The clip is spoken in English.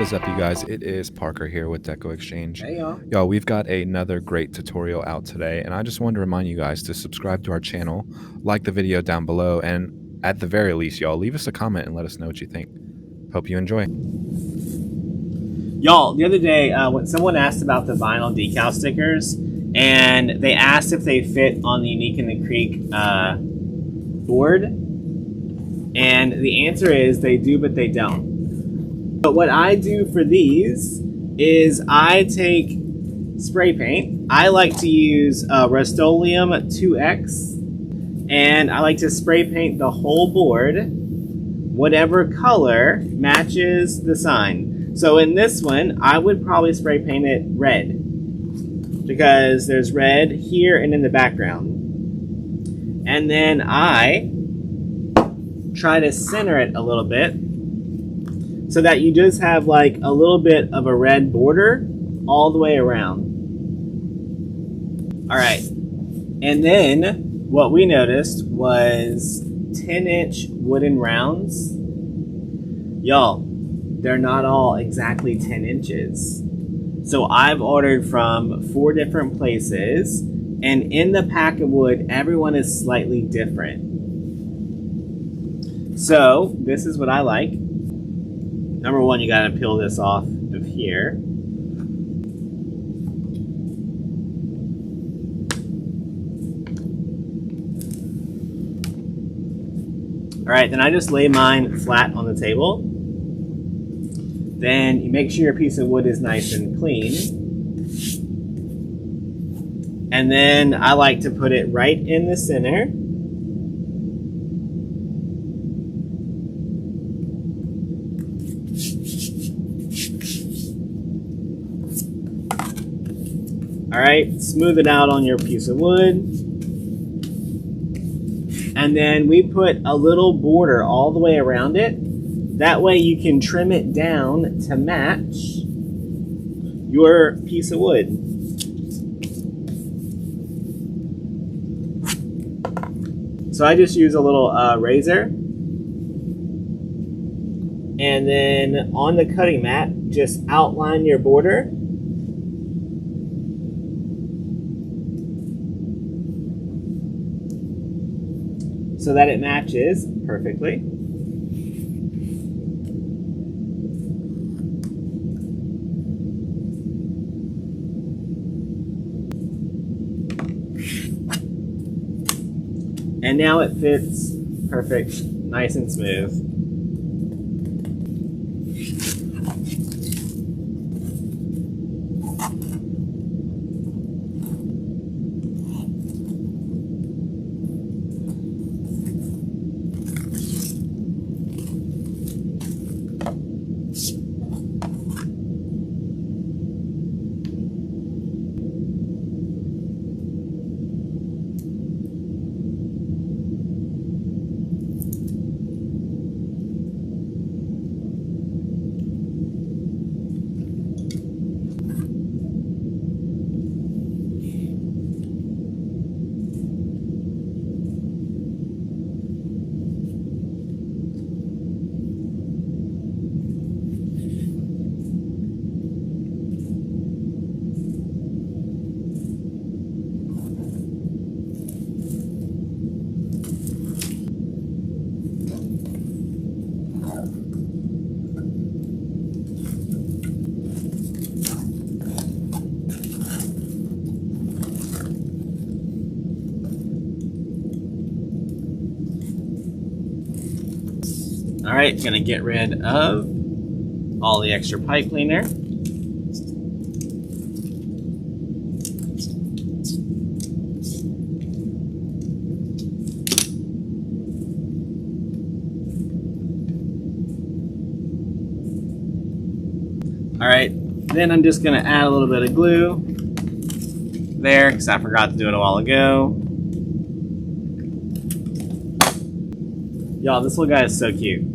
is up, you guys? It is Parker here with Deco Exchange. Hey, y'all. Y'all, we've got another great tutorial out today, and I just wanted to remind you guys to subscribe to our channel, like the video down below, and at the very least, y'all, leave us a comment and let us know what you think. Hope you enjoy. Y'all, the other day, when someone asked about the vinyl decal stickers, and they asked if they fit on the Unique in the Creek board, and the answer is they do, but they don't. But what I do for these is I take spray paint. I like to use Rust-Oleum 2X, and I like to spray paint the whole board, whatever color matches the sign. So in this one, I would probably spray paint it red, because there's red here and in the background. And then I try to center it a little bit so that you just have like a little bit of a red border all the way around. All right, and then what we noticed was 10-inch wooden rounds. Y'all, they're not all exactly 10 inches. So I've ordered from 4 different places, and in the pack of wood, everyone is slightly different. So this is what I like. Number one, you gotta peel this off of here. All right, then I just lay mine flat on the table. Then you make sure your piece of wood is nice and clean. And then I like to put it right in the center. All right, smooth it out on your piece of wood. And then we put a little border all the way around it. That way you can trim it down to match your piece of wood. So I just use a little razor. And then on the cutting mat, just outline your border. So that it matches perfectly. And now it fits perfect, nice and smooth. All right, gonna get rid of all the extra pipe cleaner. All right, then I'm just gonna add a little bit of glue there because I forgot to do it a while ago. Y'all, this little guy is so cute.